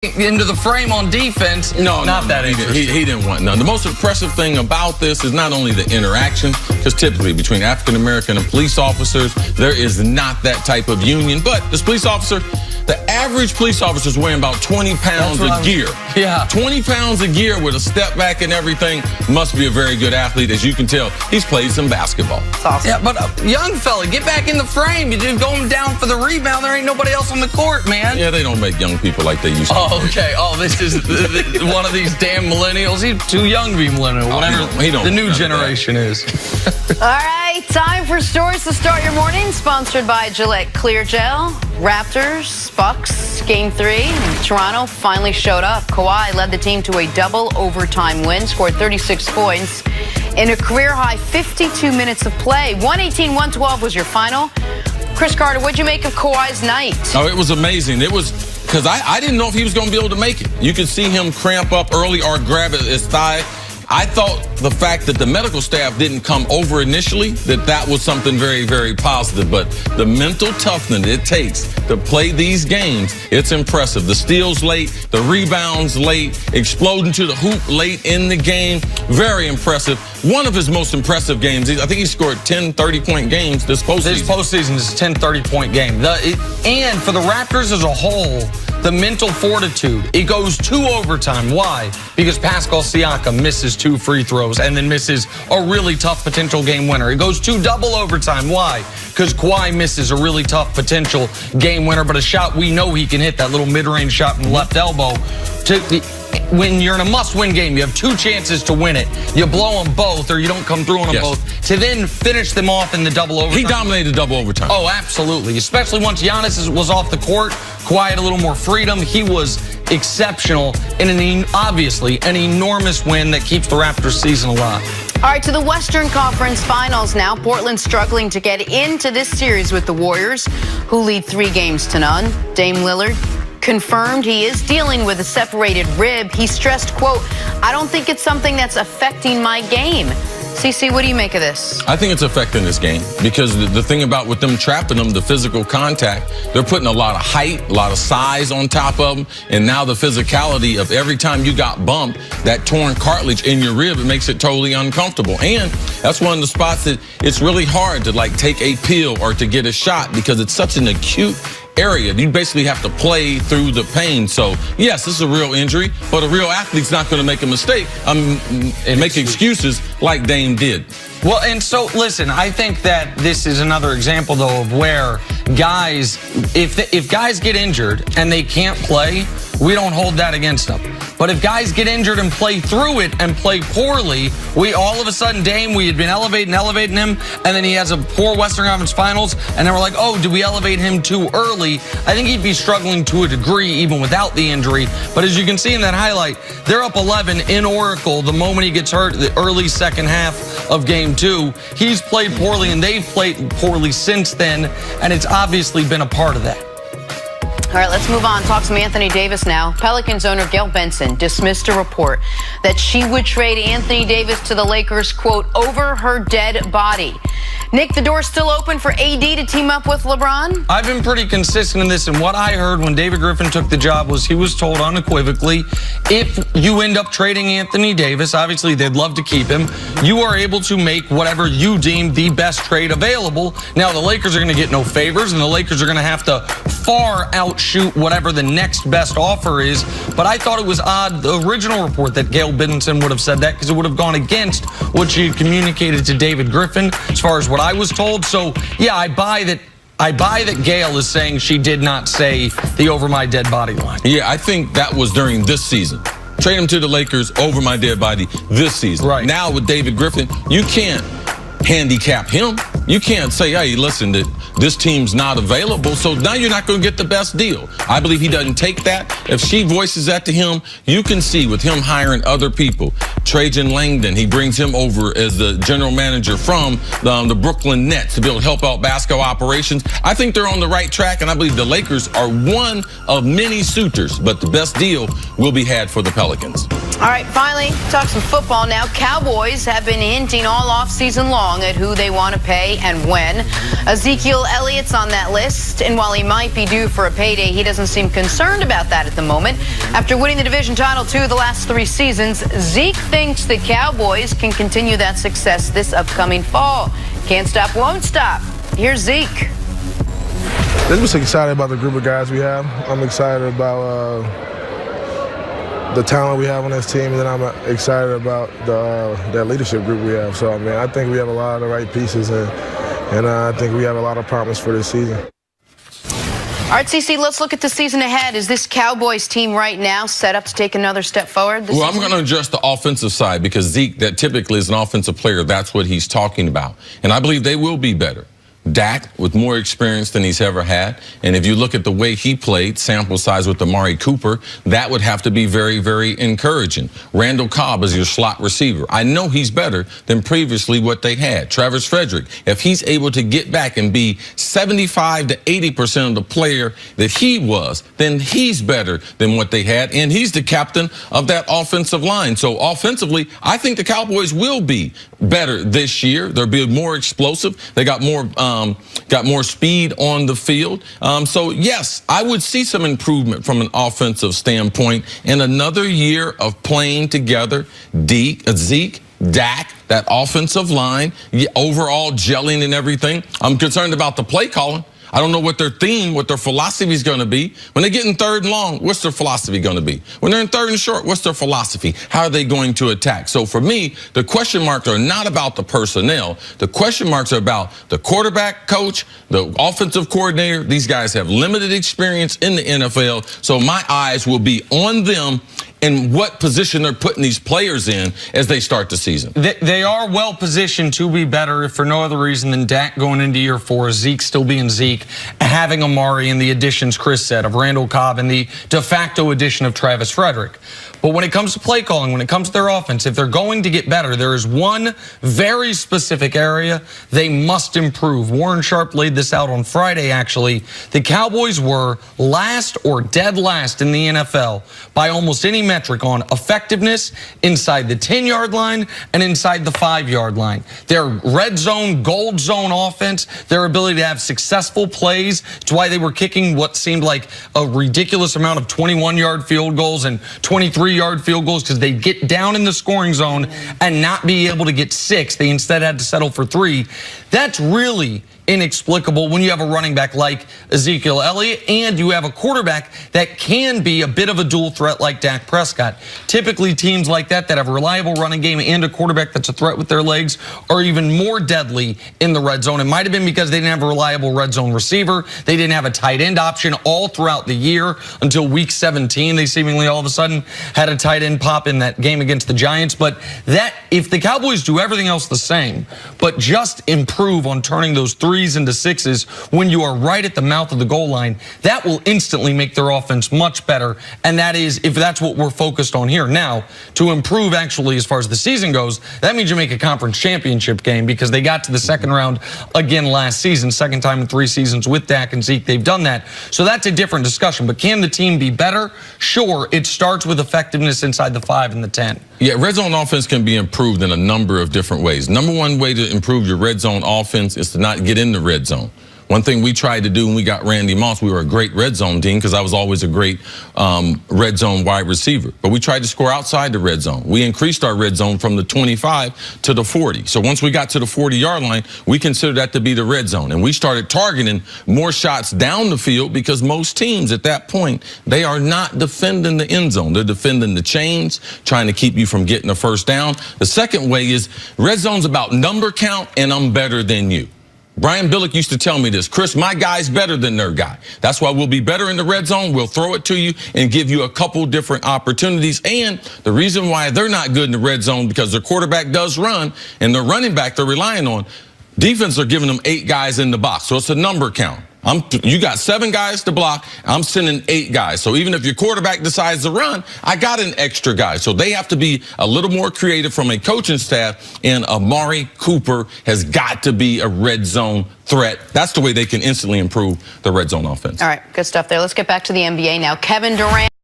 into the frame on defense. Not that interesting. He didn't want none. The most impressive thing about this is not only the interaction, because typically between African American and police officers, there is not that type of union. But this police officer, the average police officer is weighing about 20 pounds of gear. Yeah. 20 pounds of gear with a step back and everything. Must be a very good athlete. As you can tell, he's played some basketball. That's awesome. Yeah, but young fella, get back in the frame. You're going down for the rebound. There ain't nobody else on the court, man. Yeah, they don't make young people like they used to. Oh, okay. Oh, this is one of these damn millennials. He's too young to be millennial. Whatever the new generation is. All right, time for stories to start your morning. Sponsored by Gillette Clear Gel. Raptors, Bucks, Game 3. Toronto finally showed up. Kawhi led the team to a double overtime win, scored 36 points in a career-high 52 minutes of play. 118-112 was your final. Chris Carter, what'd you make of Kawhi's night? Oh, it was amazing. It was because I didn't know if he was going to be able to make it. You could see him cramp up early or grab at his thigh. I thought the fact that the medical staff didn't come over initially, that was something very, very positive. But the mental toughness it takes to play these games, it's impressive. The steals late, the rebounds late, exploding to the hoop late in the game, very impressive. One of his most impressive games. I think he scored 10 30-point games this postseason. This postseason is a 10 30-point game. And for the Raptors as a whole, the mental fortitude, it goes to overtime. Why? Because Pascal Siakam misses 2 free throws and then misses a really tough potential game winner. It goes to double overtime. Why? Because Kawhi misses a really tough potential game winner, but a shot we know he can hit, that little mid-range shot from the left elbow. When you're in a must-win game, you have 2 chances to win it. You blow them both, or you don't come through on them both, to then finish them off in the double overtime. He dominated double overtime. Oh, absolutely. Especially once Giannis was off the court, Kawhi had a little more freedom. He was exceptional, and obviously an enormous win that keeps the Raptors season alive. All right, to the Western Conference Finals now. Portland struggling to get into this series with the Warriors, who lead 3-0. Dame Lillard confirmed he is dealing with a separated rib. He stressed, quote, "I don't think it's something that's affecting my game." CC, what do you make of this? I think it's affecting this game because the thing about with them trapping them, the physical contact, they're putting a lot of height, a lot of size on top of them, and now the physicality of every time you got bumped, that torn cartilage in your rib, it makes it totally uncomfortable. And that's one of the spots that it's really hard to like take a pill or to get a shot because it's such an acute area. You basically have to play through the pain. So, yes, this is a real injury, but a real athlete's not going to make a mistake and make excuses like Dame did. Well, and so, listen, I think that this is another example, though, of where guys, if guys get injured and they can't play, we don't hold that against them. But if guys get injured and play through it and play poorly, we all of a sudden, Dame, we had been elevating him, and then he has a poor Western Conference Finals, and then we're like, oh, did we elevate him too early? I think he'd be struggling to a degree even without the injury. But as you can see in that highlight, they're up 11 in Oracle the moment he gets hurt, the early second half of Game 2. He's played poorly, and they've played poorly since then, and it's obviously been a part of that. All right, let's move on. Talk some Anthony Davis now. Pelicans owner Gail Benson dismissed a report that she would trade Anthony Davis to the Lakers, quote, over her dead body. Nick, the door's still open for AD to team up with LeBron? I've been pretty consistent in this, and what I heard when David Griffin took the job was he was told unequivocally, if you end up trading Anthony Davis, obviously they'd love to keep him, you are able to make whatever you deem the best trade available. Now, the Lakers are going to get no favors, and the Lakers are going to have to far outshoot whatever the next best offer is, but I thought it was odd, the original report, that Gail Benson would have said that, because it would have gone against what she had communicated to David Griffin as far as what I was told. So, yeah, I buy that Gail is saying she did not say the over my dead body line. Yeah, I think that was during this season. Trade him to the Lakers over my dead body this season. Right. Now with David Griffin, you can't handicap him. You can't say, hey, listen, this team's not available, so now you're not going to get the best deal. I believe he doesn't take that. If she voices that to him, you can see with him hiring other people. Trajan Langdon, he brings him over as the general manager from the Brooklyn Nets to be able to help out basketball operations. I think they're on the right track, and I believe the Lakers are one of many suitors, but the best deal will be had for the Pelicans. All right, finally, talk some football now. Cowboys have been hinting all offseason long at who they want to pay and when. Ezekiel Ezekiel Elliott's on that list, and while he might be due for a payday, he doesn't seem concerned about that at the moment. After winning the division title 2 of the last 3 seasons, Zeke thinks the Cowboys can continue that success this upcoming fall. Can't stop, won't stop. Here's Zeke. I'm just excited about the group of guys we have. I'm excited about the talent we have on this team, and then I'm excited about that leadership group we have. So, I think we have a lot of the right pieces, and I think we have a lot of promise for this season. All right, CC, let's look at the season ahead. Is this Cowboys team right now set up to take another step forward this season? I'm going to address the offensive side because Zeke, that typically is an offensive player, that's what he's talking about. And I believe they will be better. Dak with more experience than he's ever had. And if you look at the way he played, sample size with Amari Cooper, that would have to be very, very encouraging. Randall Cobb is your slot receiver. I know he's better than previously what they had. Travis Frederick, if he's able to get back and be 75 to 80% of the player that he was, then he's better than what they had. And he's the captain of that offensive line. So offensively, I think the Cowboys will be better this year. They'll be more explosive. They got more speed on the field. So, yes, I would see some improvement from an offensive standpoint. And another year of playing together, Zeke, Dak, that offensive line, overall gelling and everything. I'm concerned about the play calling. I don't know what their theme, what their philosophy is going to be. When they get in 3rd and long, what's their philosophy going to be? When they're in 3rd and short, what's their philosophy? How are they going to attack? So for me, the question marks are not about the personnel. The question marks are about the quarterback coach, the offensive coordinator. These guys have limited experience in the NFL, so my eyes will be on them and what position they're putting these players in as they start the season. They are well positioned to be better, if for no other reason than Dak going into year 4, Zeke still being Zeke, having Amari and the additions Chris said of Randall Cobb and the de facto addition of Travis Frederick. But when it comes to play calling, when it comes to their offense, if they're going to get better, there is one very specific area they must improve. Warren Sharp laid this out on Friday, actually. The Cowboys were last or dead last in the NFL by almost any metric on effectiveness inside the 10-yard line and inside the 5-yard line. Their red zone, gold zone offense, their ability to have successful plays, it's why they were kicking what seemed like a ridiculous amount of 21-yard field goals and 23-yard field goals because they get down in the scoring zone and not be able to get 6. They instead had to settle for 3. That's really inexplicable when you have a running back like Ezekiel Elliott and you have a quarterback that can be a bit of a dual threat like Dak Prescott. Typically, teams like that have a reliable running game and a quarterback that's a threat with their legs are even more deadly in the red zone. It might have been because they didn't have a reliable red zone receiver. They didn't have a tight end option all throughout the year until week 17. They seemingly all of a sudden had a tight end pop in that game against the Giants. But that, if the Cowboys do everything else the same, but just improve on turning those 3s into 6s when you are right at the mouth of the goal line, that will instantly make their offense much better. And that is, if that's what we're focused on here. Now, to improve actually as far as the season goes, that means you make a conference championship game because they got to the 2nd round again last season, 2nd time in 3 seasons with Dak and Zeke. They've done that. So that's a different discussion. But can the team be better? Sure, it starts with effectiveness inside the 5 and the 10. Yeah, red zone offense can be improved in a number of different ways. Number one way to improve your red zone offense is to not get in the red zone. One thing we tried to do when we got Randy Moss, we were a great red zone team because I was always a great red zone wide receiver. But we tried to score outside the red zone. We increased our red zone from the 25 to the 40. So once we got to the 40-yard line, we considered that to be the red zone. And we started targeting more shots down the field because most teams at that point, they are not defending the end zone. They're defending the chains, trying to keep you from getting a first down. The second way is red zone's about number count and I'm better than you. Brian Billick used to tell me this, Chris, my guy's better than their guy. That's why we'll be better in the red zone. We'll throw it to you and give you a couple different opportunities. And the reason why they're not good in the red zone because their quarterback does run and their running back they're relying on, defense are giving them 8 guys in the box. So it's a number count. You got 7 guys to block. I'm sending 8 guys. So even if your quarterback decides to run, I got an extra guy. So they have to be a little more creative from a coaching staff. And Amari Cooper has got to be a red zone threat. That's the way they can instantly improve the red zone offense. All right, good stuff there. Let's get back to the NBA now. Kevin Durant.